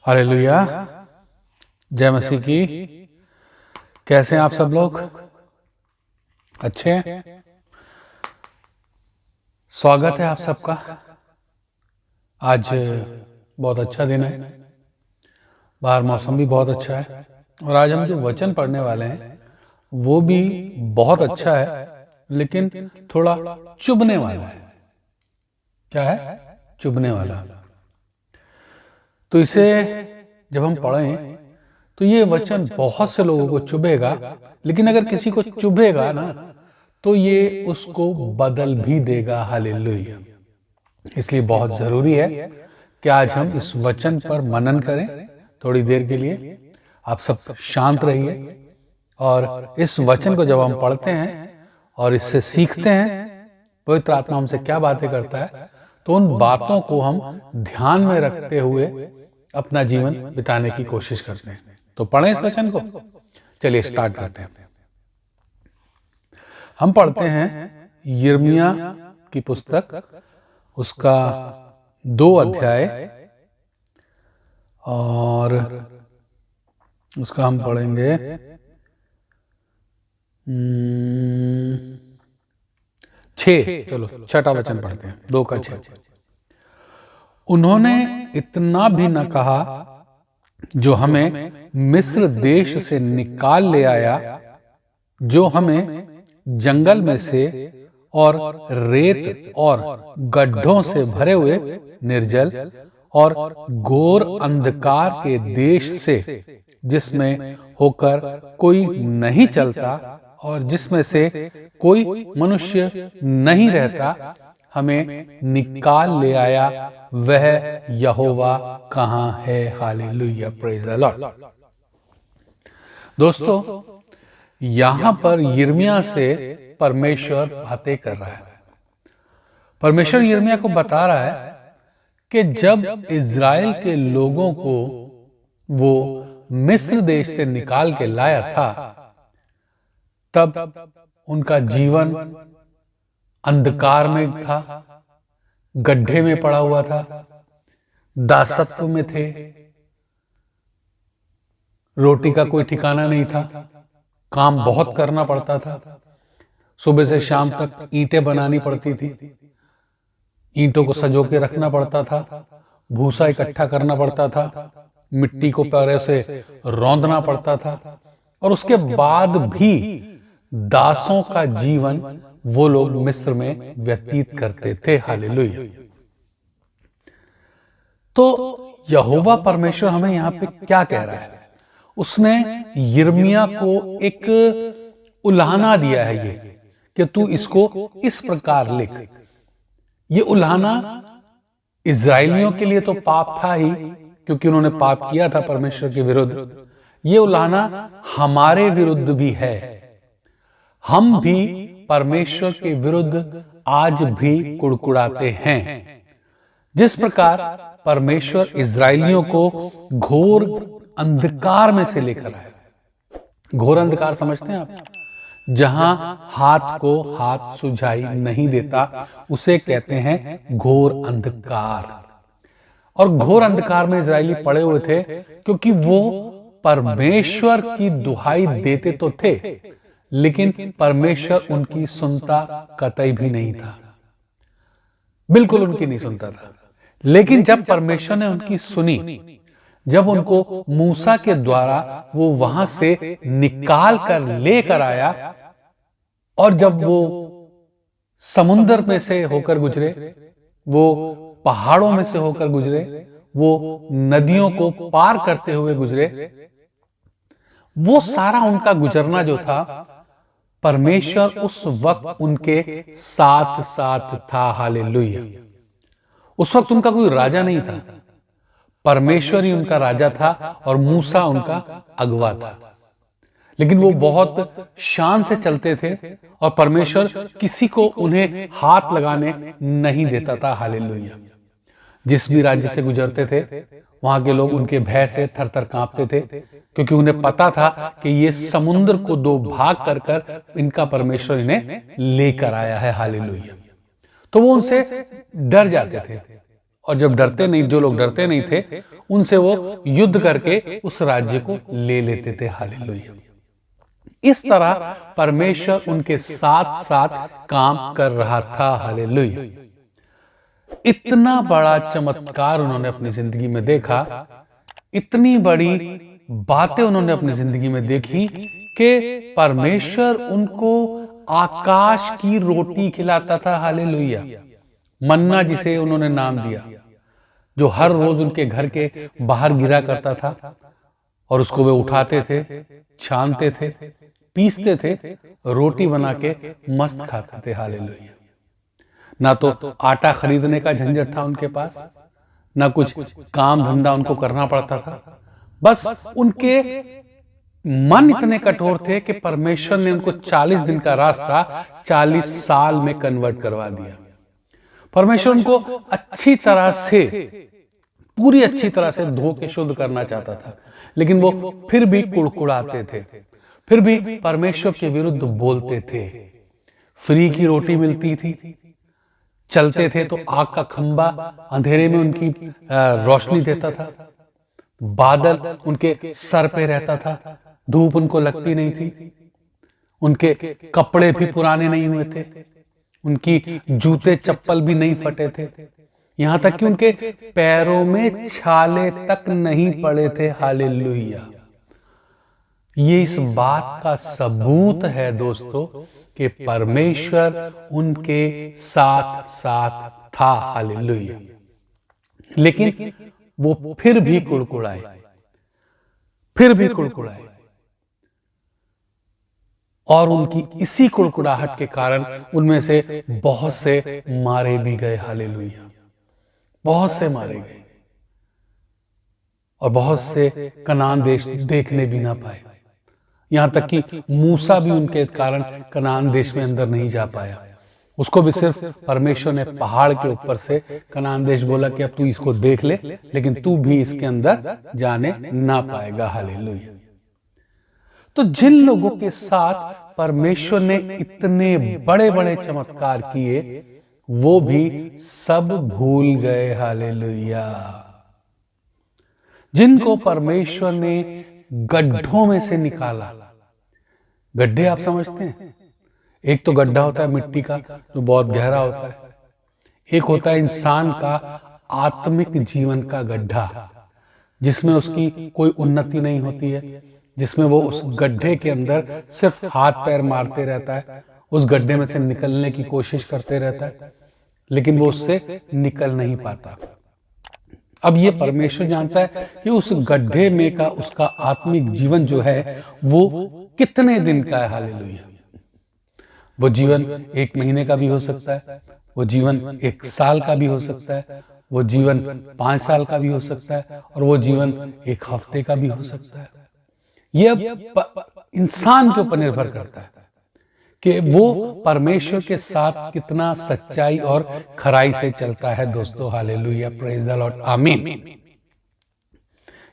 Hallelujah. जय मसीह की। कैसे हैं आप सब लोग? अच्छे हैं? स्वागत है आप सबका। आज बहुत अच्छा दिन है, बाहर मौसम भी बहुत अच्छा है और आज हम जो वचन पढ़ने वाले हैं वो भी बहुत अच्छा है, लेकिन थोड़ा चुभने वाला है। क्या है? चुभने वाला। तो इसे जब हम पढ़ें तो ये वचन बहुत से लोगों को चुभेगा, लेकिन अगर किसी को चुभेगा ना तो ये उसको बदल भी देगा। हालेलुया। इसलिए बहुत जरूरी है कि आज हम इस वचन पर मनन करें थोड़ी देर के लिए। आप सब शांत रहिए और इस वचन को जब हम पढ़ते हैं और इससे सीखते हैं पवित्र आत्मा हमसे क्या बातें करता है, तो उन बातों को हम ध्यान में रखते हुए अपना जीवन बिताने की कोशिश करते हैं। तो पढ़ें इस वचन को। चलिए स्टार्ट करते हैं। हम पढ़ते हैं यिर्मयाह की पुस्तक, उसका 2 अध्याय और उसका हम पढ़ेंगे 6। चलो 6वां वचन पढ़ते हैं, 2 का 6। उन्होंने इतना भी न कहा जो हमें मिस्र देश से निकाल ले आया, जो हमें जंगल में से और रेत और गड्ढों से भरे हुए निर्जल और घोर अंधकार के देश से, जिसमें होकर कोई नहीं चलता और जिसमें से कोई मनुष्य नहीं रहता, हमें निकाल ले आया, वह यहोवा कहाँ है? Hallelujah, praise the Lord. दोस्तों, यहां पर यिर्मयाह से परमेश्वर बातें कर रहा है। परमेश्वर यिर्मयाह को बता रहा है कि जब इज़राइल के लोगों को वो मिस्र देश से निकाल के लाया था, तब उनका जीवन अंधकार में था, गड्ढे में पड़ा हुआ था, दासत्व में थे, रोटी का कोई ठिकाना नहीं था, काम बहुत करना पड़ता था, सुबह से शाम तक ईंटें बनानी पड़ती थी, ईंटों को सजो के रखना पड़ता था, भूसा इकट्ठा करना पड़ता था, मिट्टी को पैरों से रौंदना पड़ता था, और उसके बाद भी दासों का जीवन वो लोग मिस्र में व्यतीत करते थे। हालेलुया। तो यहोवा परमेश्वर हमें यहां पे क्या कह रहा है? उसने यिर्मयाह को एक उल्हाना दिया है ये कि तू इसको इस प्रकार लिख। ये उल्हाना इज़राइलियों के लिए तो पाप था ही, क्योंकि उन्होंने पाप किया था परमेश्वर के विरुद्ध। ये उल्हाना हमारे विरुद्ध भी है। हम भी परमेश्वर के विरुद्ध आज भी कुड़कुड़ाते हैं। जिस प्रकार परमेश्वर इज़राइलियों को घोर अंधकार में से लेकर आए। घोर अंधकार समझते हैं आप? जहां हाथ को हाथ सुझाई नहीं देता, उसे कहते हैं घोर अंधकार। और घोर अंधकार में इज़राइली पड़े हुए थे, क्योंकि वो परमेश्वर की दुहाई देते तो थे, लेकिन परमेश्वर उनकी सुनता कतई भी नहीं था। बिल्कुल उनकी नहीं सुनता था। लेकिन जब परमेश्वर ने उनकी सुनी, जब उनको मूसा के द्वारा वो वहां से निकाल कर लेकर आया, और जब वो समुद्र में से होकर गुजरे, वो पहाड़ों में से होकर गुजरे, वो नदियों को पार करते हुए गुजरे, वो सारा उनका गुजरना जो था, परमेश्वर उस वक्त उनके साथ साथ था। हालेलुया। उस वक्त उनका कोई राजा नहीं था, परमेश्वर ही उनका राजा था और मूसा उनका अगवा था। लेकिन वो बहुत शान से चलते थे और परमेश्वर किसी को उन्हें हाथ लगाने नहीं देता था। हालेलुया। जिस भी राज्य से गुजरते थे, वहां के लोग उनके भय से थरथर कांपते थे, क्योंकि उन्हें पता था कि ये समुद्र को 2 भाग कर कर इनका परमेश्वर इन्हें लेकर आया है। हालेलुया। तो वो उनसे डर जाते थे और जब डरते नहीं, जो लोग डरते नहीं थे, उनसे वो युद्ध करके उस राज्य को ले लेते थे। हालेलुया। इस तरह परमेश्वर उनके साथ साथ काम कर रहा था। हालेलुया। इतना बड़ा चमत्कार उन्होंने अपनी जिंदगी में देखा, इतनी बड़ी बातें उन्होंने अपनी जिंदगी में देखी कि परमेश्वर उनको आकाश की रोटी खिलाता था। हालेलुया। मन्ना, जिसे उन्होंने नाम दिया, जो हर रोज उनके घर के बाहर गिरा करता था और उसको वे उठाते थे, छानते थे, पीसते थे, रोटी बना के मस्त खाते थे। हालेलुया। ना तो आटा खरीदने का झंझट था उनके पास, ना कुछ काम धंधा उनको करना पड़ता था। बस उनके मन इतने कठोर थे कि परमेश्वर ने उनको 40 दिन का रास्ता 40 साल में कन्वर्ट करवा दिया। परमेश्वर उनको अच्छी तरह से, पूरी अच्छी तरह से धो के शुद्ध करना चाहता था, लेकिन वो फिर भी कुड़कुड़ाते थे, फिर भी परमेश्वर के विरुद्ध बोलते थे। फ्री की रोटी मिलती थी, चलते थे तो आग का खंबा अंधेरे में उनकी रोशनी देता था, बादल उनके सर पे रहता था, धूप उनको लगती नहीं थी, उनके कपड़े भी पुराने नहीं हुए थे, उनकी जूते चप्पल भी नहीं फटे थे, यहां तक कि उनके पैरों में छाले तक नहीं पड़े थे। हालेलुया। ये इस बात का सबूत है दोस्तों कि परमेश्वर उनके साथ साथ था। हालेलुया। लेकिन वो फिर भी कुड़कुड़ाए, फिर भी कुड़कुड़ाए, और उनकी इसी कुड़कुड़ाहट के कारण उनमें से बहुत से मारे भी गए। हालेलुया। बहुत से मारे गए और बहुत से कनान देश देखने भी ना पाए। यहां तक कि मूसा भी उनके कारण कनान देश में अंदर नहीं जा पाया। उसको भी सिर्फ परमेश्वर ने पहाड़ के ऊपर से कनान देश बोला कि अब तू इसको देख ले, लेकिन तू भी इसके अंदर जाने ना पाएगा। हालेलुया। तो जिन लोगों के साथ परमेश्वर ने इतने बड़े बड़े चमत्कार किए, वो भी सब भूल गए। हालेलुया। जिनको परमेश्वर ने गड्ढों में से निकाला, गड्ढे आप समझते हैं, एक तो गड्ढा होता है मिट्टी का जो बहुत गहरा होता है, एक होता है इंसान का आत्मिक जीवन का गड्ढा, जिसमें उसकी कोई उन्नति नहीं होती है, जिसमें वो उस गड्ढे के अंदर सिर्फ हाथ पैर मारते रहता है, उस गड्ढे में से निकलने की कोशिश करते रहता है, लेकिन वो उससे निकल नहीं पाता। अब ये परमेश्वर जानता है कि उस गड्ढे में का उसका आत्मिक जीवन जो है वो कितने दिन का है। हालेलुया। वो जीवन 1 महीने का भी हो सकता है, वो जीवन 1 साल का भी हो सकता है, वो जीवन 5 साल का भी हो सकता है, और वो जीवन 1 हफ्ते का भी हो सकता है। ये अब इंसान के ऊपर निर्भर करता है कि वो परमेश्वर के साथ कितना सच्चाई और खराई से चलता है। दोस्तों हालेलुया, प्रेज द लॉर्ड, आमीन।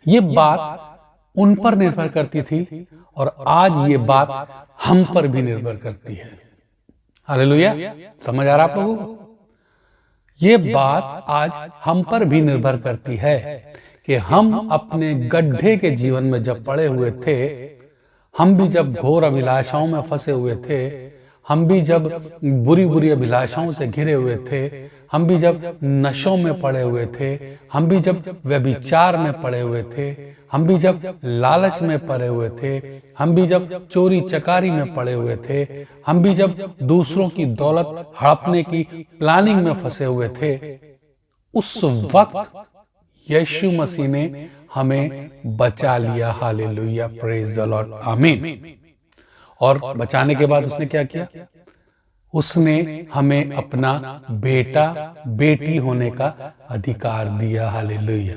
ये बात उन पर निर्भर करती थी और आज ये बात हम पर भी निर्भर करती है। हालेलुया, समझ आ रहा आप लोगों को? ये बात आज हम पर भी निर्भर करती है कि हम अपने गड्ढे के जीवन में जब पड़े हुए थे, हम भी जब घोर अभिलाषाओं में फंसे हुए थे, हम भी जब बुरी बुरी अभिलाषाओं से घिरे हुए थे, हम भी जब नशों में पड़े हुए थे, हम भी जब व्यभिचार में पड़े हुए थे, हम भी जब लालच में पड़े हुए थे, हम भी जब चोरी चकारी में पड़े हुए थे, हम भी जब दूसरों की दौलत हड़पने की प्लानिंग में फंसे हुए थे, उस वक्त यीशु मसीह ने हमें बचा लिया। हालेलुया, प्रेज द लॉर्ड, आमीन। और बचाने के बाद उसने क्या किया? उसने हमें अपना बेटा बेटी होने का अधिकार दिया। हालेलुया।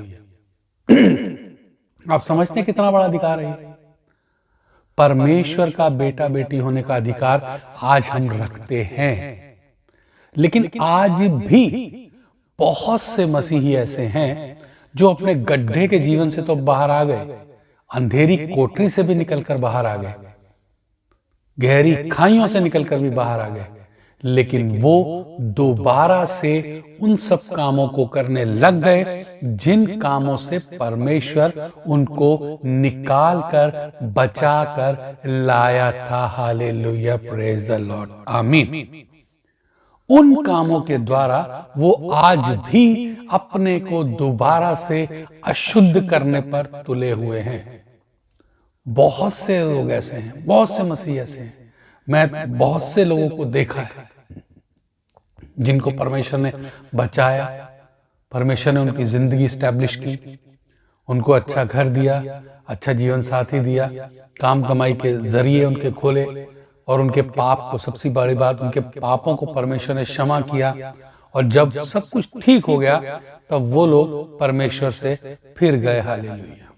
आप समझते हैं कितना बड़ा अधिकार है? परमेश्वर का बेटा बेटी होने का अधिकार आज हम रखते हैं। लेकिन आज भी बहुत से मसीही ऐसे हैं जो अपने गड्ढे के जीवन से तो बाहर आ गए, अंधेरी कोठरी से भी निकलकर बाहर आ गए, गहरी खाइयों से निकलकर भी बाहर आ गए, लेकिन वो दोबारा से उन सब कामों को करने लग गए जिन कामों से परमेश्वर उनको निकाल कर बचा कर लाया था। हालेलुया, प्रेज द लॉर्ड, आमीन। उन कामों के द्वारा वो आज भी अपने को दोबारा से अशुद्ध करने पर तुले हुए हैं। बहुत से लोग ऐसे हैं, बहुत से मसीह ऐसे हैं, मैं बहुत से लोगों को देखा है जिनको परमेश्वर ने बचाया, परमेश्वर ने उनकी जिंदगी स्टैब्लिश की, उनको अच्छा घर दिया, अच्छा जीवन साथी दिया, काम कमाई के जरिए उनके खोले, और उनके पाप को, सबसे बड़ी बात, उनके पापों को परमेश्वर ने क्षमा किया। और जब सब कुछ ठीक हो गया तब वो लोग परमेश्वर से फिर गए। हालेलुया।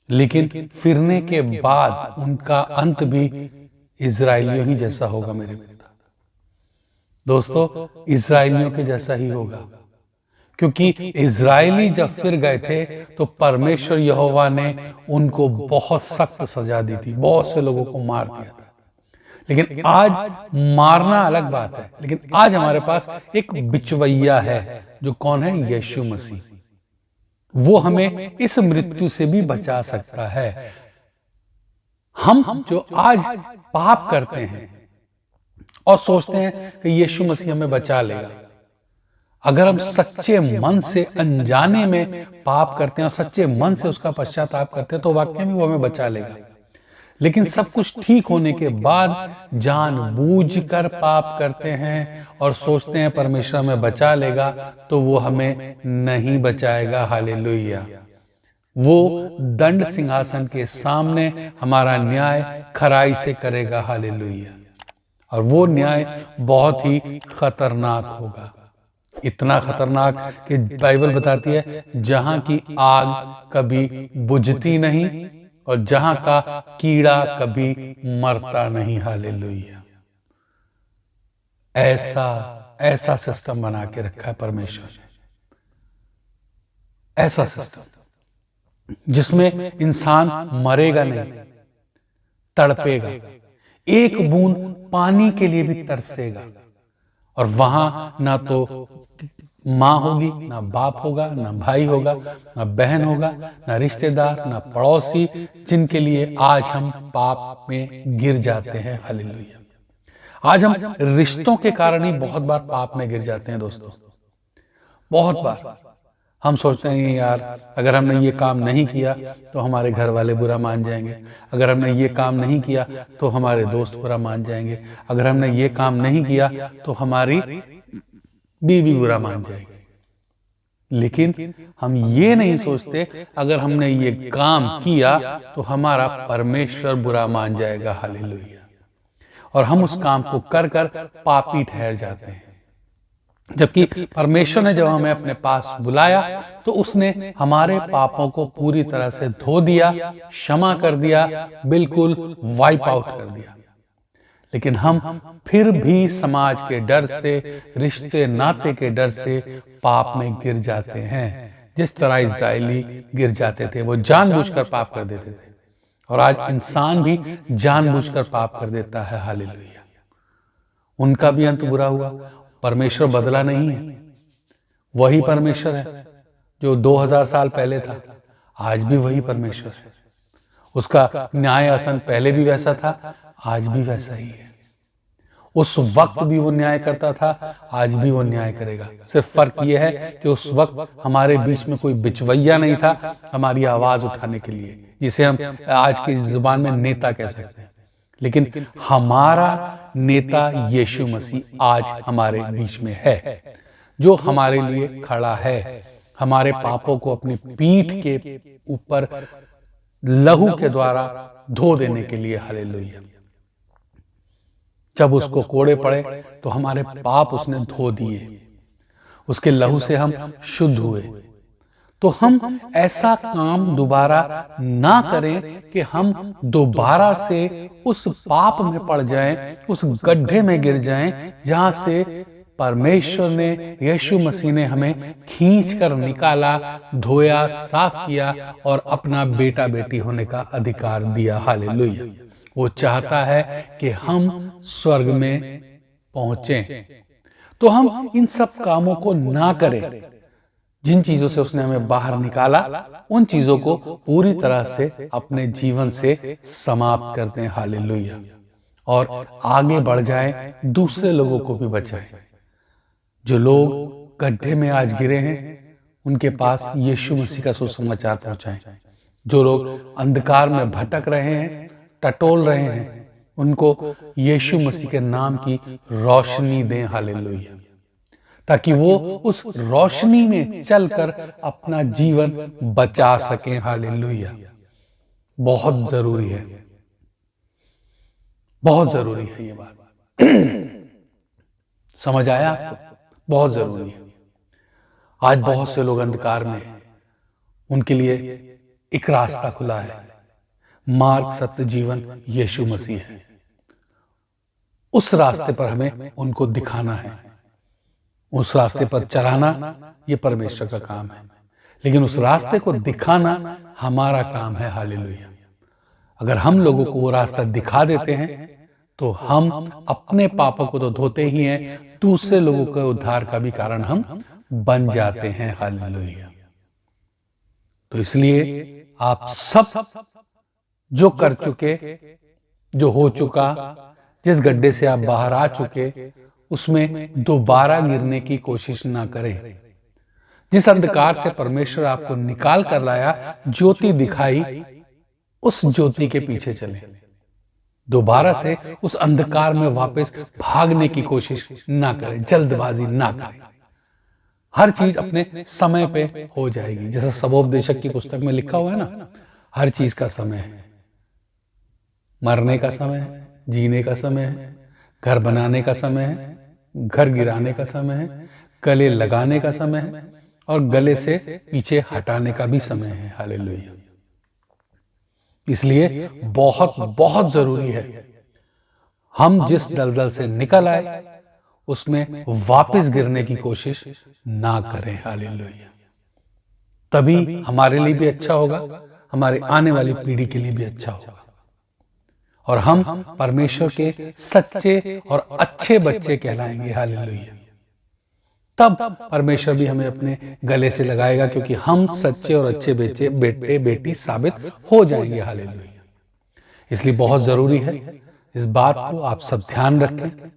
लेकिन फिरने के बाद उनका अंत भी इजराइलियों ही जैसा होगा। मेरे पिता दोस्तों, इजराइलियों के जैसा ही होगा, क्योंकि इजराइली जब फिर गए थे तो परमेश्वर यहोवा ने उनको बहुत सख्त सजा दी थी, बहुत से लोगों को मार दिया था। लेकिन आज मारना अलग बात है, लेकिन आज हमारे पास एक बिचवैया है, जो कौन है? यीशु मसीह। वो हमें इस मृत्यु से भी बचा सकता है। हम जो आज पाप करते हैं और सोचते हैं कि यीशु मसीह हमें बचा लेगा, अगर हम सच्चे मन से अनजाने में पाप करते हैं और सच्चे मन से उसका पश्चाताप करते हैं तो वाकई में वो हमें बचा लेगा। लेकिन सब कुछ ठीक होने के बाद जानबूझकर पाप करते हैं और सोचते हैं परमेश्वर हमें बचा लेगा, तो वो हमें नहीं बचाएगा। हालेलुया। वो दंड सिंहासन के सामने हमारा न्याय खराई से करेगा। हालेलुया। और वो न्याय बहुत ही खतरनाक होगा, इतना खतरनाक कि बाइबल बताती है जहां की आग कभी बुझती नहीं और जहां का कीड़ा कभी मरता नहीं। हालेलुया। ऐसा सिस्टम बना के रखा है परमेश्वर ने, ऐसा सिस्टम जिसमें इंसान मरेगा नहीं, तड़पेगा, एक बूंद पानी के लिए भी तरसेगा। और वहां ना तो माँ होगी, ना बाप होगा, ना भाई होगा, ना बहन होगा, ना रिश्तेदार, ना पड़ोसी, जिनके लिए आज हम पाप में गिर जाते हैं। हालेलुया। आज हम रिश्तों के कारण ही बहुत बार पाप में गिर जाते हैं दोस्तों। बहुत बार हम सोचते हैं यार, अगर हमने ये काम नहीं किया तो हमारे घर वाले बुरा मान जाएंगे, अगर हमने ये काम नहीं किया तो हमारे दोस्त बुरा मान जाएंगे, अगर हमने ये काम नहीं किया तो हमारी बीवी बुरा मान जाएगी। लेकिन हम ये नहीं सोचते अगर हमने ये काम किया तो हमारा परमेश्वर बुरा मान जाएगा। हालेलुया। और हम उस काम को कर कर पापी ठहर जाते हैं, जबकि परमेश्वर ने जब हमें अपने पास बुलाया तो उसने हमारे पापों को पूरी तरह से धो दिया, क्षमा कर दिया, बिल्कुल वाइप आउट कर दिया। लेकिन हम फिर भी समाज के डर से, रिश्ते नाते के डर से पाप में गिर जाते हैं, जिस तरह इस्राएली गिर जाते थे। वो जानबूझकर पाप कर देते थे, और आज इंसान भी जानबूझकर पाप कर देता है। हालेलुया। उनका भी अंत बुरा हुआ। परमेश्वर बदला नहीं है, वही परमेश्वर है जो 2000 साल पहले था, आज भी वही परमेश्वर है। उसका न्याय आसन पहले भी वैसा था, आज भी वैसा ही है। उस वक्त भी वो न्याय करता था, आज भी वो न्याय करेगा। सिर्फ फर्क ये है कि उस वक्त हमारे बीच में कोई बिचवैया नहीं था हमारी आवाज उठाने के लिए, जिसे हम आज की जुबान में नेता कह सकते हैं। लेकिन हमारा नेता यीशु मसीह आज हमारे बीच में है, जो हमारे लिए खड़ा है, हमारे पापों को अपनी पीठ के ऊपर लहू के द्वारा धो देने के लिए। हालेलुया। जब उसको कोड़े पड़े तो हमारे पाप उसने धो दिए, उसके लहू से हम शुद्ध हुए। तो हम ऐसा काम दोबारा ना करें कि हम दोबारा से उस पाप में पड़ जाएं, उस गड्ढे में गिर जाएं जहां से परमेश्वर ने, यीशु मसीह ने हमें खींच कर निकाला, धोया, साफ किया और अपना बेटा बेटी होने का अधिकार दिया। हालेलुया। वो चाहता है कि हम स्वर्ग में पहुंचे। तो हम इन सब कामों को ना करें जिन चीजों से उसने हमें बाहर निकाला, उन चीजों को पूरी तरह से अपने जीवन से समाप्त कर दें। हालेलुया। और आगे बढ़ जाएं, दूसरे लोगों को भी बचाएं। जो लोग गड्ढे में आज गिरे हैं, उनके पास यीशु मसीह का सुसमाचार पहुंचाएं। जो लोग अंधकार में भटक रहे हैं, टटोल रहे हैं, उनको यीशु मसीह के नाम की रोशनी दें। हालेलुया। ताकि वो उस रोशनी में चलकर अपना जीवन बचा सकें। हालेलुया। बहुत जरूरी है, बहुत जरूरी है ये बात। समझ आया आपको? बहुत जरूरी है। आज बहुत से लोग अंधकार में हैं, उनके लिए एक रास्ता खुला है। मार्ग, सत्य, जीवन यीशु मसीह है। उस रास्ते पर हमें उनको दिखाना है, उस रास्ते पर चलाना ये परमेश्वर का काम है। लेकिन उस रास्ते को दिखाना हमारा काम है। हालेलुया। अगर हम लोगों को वो रास्ता दिखा देते हैं तो हम अपने पापों को तो धोते ही हैं, दूसरे लोगों के उद्धार का भी कारण हम बन जाते हैं। हालेलुया। तो इसलिए आप सब जो कर चुके, जो हो चुका, जिस गड्ढे से आप बाहर आ चुके, उसमें दोबारा गिरने की कोशिश ना करें। जिस अंधकार से परमेश्वर आपको निकाल कर लाया, ज्योति दिखाई, उस ज्योति के पीछे चलें। दोबारा से उस अंधकार में वापस भागने की कोशिश ना करें, जल्दबाजी ना करें। हर चीज अपने समय पे हो जाएगी। जैसे सबोपदेशक की पुस्तक में लिखा हुआ है ना, हर चीज का समय है। मरने का समय है, जीने का समय है, घर बनाने का समय है, घर गिराने का समय है, गले लगाने का समय है, और गले से पीछे हटाने का भी समय है। हालेलुया। इसलिए बहुत बहुत जरूरी है हम जिस दलदल से निकल आए उसमें वापस गिरने की कोशिश ना करें। हालेलुया। तभी हमारे लिए भी अच्छा होगा, हमारे आने वाली पीढ़ी के लिए भी अच्छा होगा, और हम परमेश्वर के सच्चे और अच्छे बच्चे कहलाएंगे। हालेलुया। तब परमेश्वर भी हमें अपने गले से लगाएगा, क्योंकि हम सच्चे और अच्छे बेटे बेटी साबित हो जाएंगे। हालेलुया। इसलिए बहुत जरूरी है इस बात को आप सब ध्यान रखें,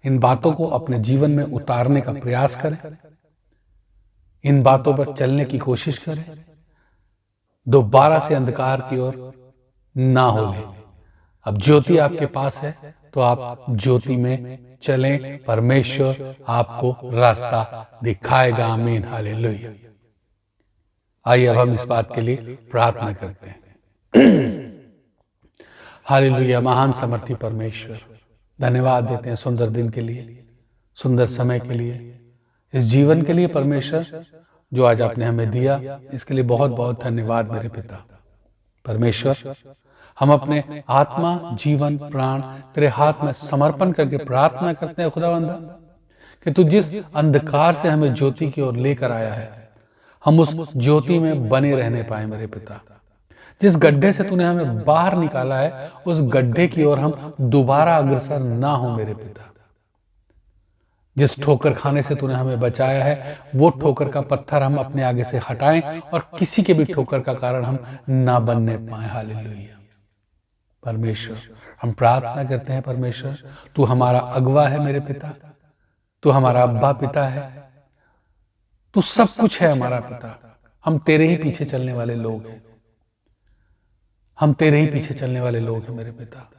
इन बातों को अपने जीवन में उतारने का प्रयास करें, इन बातों पर चलने की कोशिश करें, दोबारा से अंधकार की ओर ना हो ले। अब ज्योति आपके पास है तो आप ज्योति में चलें, परमेश्वर आपको रास्ता दिखाएगा। आमीन। हालेलुया। आइए अब हम इस बात के लिए प्रार्थना करते हैं। हालेलुया। महान समर्थी परमेश्वर, धन्यवाद देते हैं सुंदर दिन के लिए, सुंदर समय के लिए, इस जीवन के लिए परमेश्वर जो आज आपने हमें दिया, इसके लिए बहुत बहुत धन्यवाद मेरे पिता। परमेश्वर, हम अपने आत्मा, जीवन, प्राण तेरे हाथ में समर्पण करके प्रार्थना करते हैं खुदावंदा, कि तू जिस अंधकार से हमें ज्योति की ओर लेकर आया है, हम उस ज्योति में बने रहने पाए मेरे पिता। जिस गड्ढे से तूने हमें बाहर निकाला है, उस गड्ढे की ओर हम दोबारा अग्रसर ना हो मेरे पिता। जिस ठोकर खाने से तूने हमें बचाया है, वो ठोकर का पत्थर हम अपने आगे से हटाएं और किसी के भी ठोकर का कारण हम ना बनने पाए। हालेलुया। परमेश्वर, हम प्रार्थना करते हैं परमेश्वर, तू हमारा अगवा है मेरे पिता, तू हमारा अब्बा पिता है, तू सब कुछ है हमारा पिता। हम तेरे ही पीछे चलने वाले लोग हैं, हम तेरे ही पीछे चलने वाले लोग हैं मेरे पिता।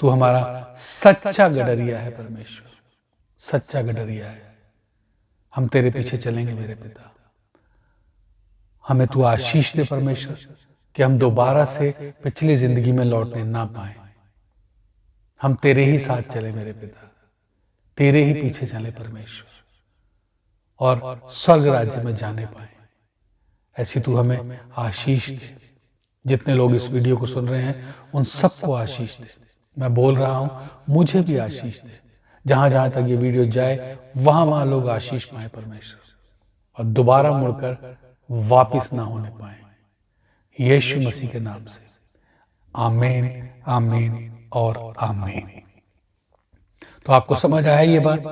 तू हमारा सच्चा गडरिया है परमेश्वर, सच्चा गडरिया है। हम तेरे पीछे चलेंगे मेरे पिता। हमें तू आशीष दे परमेश्वर, कि हम दोबारा से पिछली जिंदगी में लौटने ना पाए। हम तेरे ही साथ चले मेरे पिता, तेरे ही पीछे चले परमेश्वर, और स्वर्ग राज्य में जाने पाए। ऐसी तू हमें आशीष दे। जितने लोग इस वीडियो को सुन रहे हैं उन सबको आशीष दे। मैं बोल रहा हूं, मुझे भी आशीष दे। जहां जहां तक ये वीडियो जाए वहां वहां लोग आशीष पाए परमेश्वर, और दोबारा मुड़कर वापिस ना होने पाए। यीशु मसीह के नाम से आमीन, आमीन और आमीन। तो आपको समझ आया ये बात?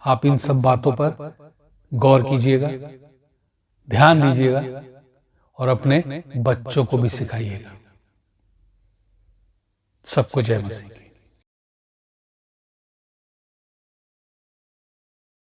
आप इन सब बातों पर गौर कीजिएगा, ध्यान दीजिएगा और अपने बच्चों को भी सिखाइएगा। सबको जय मसीह।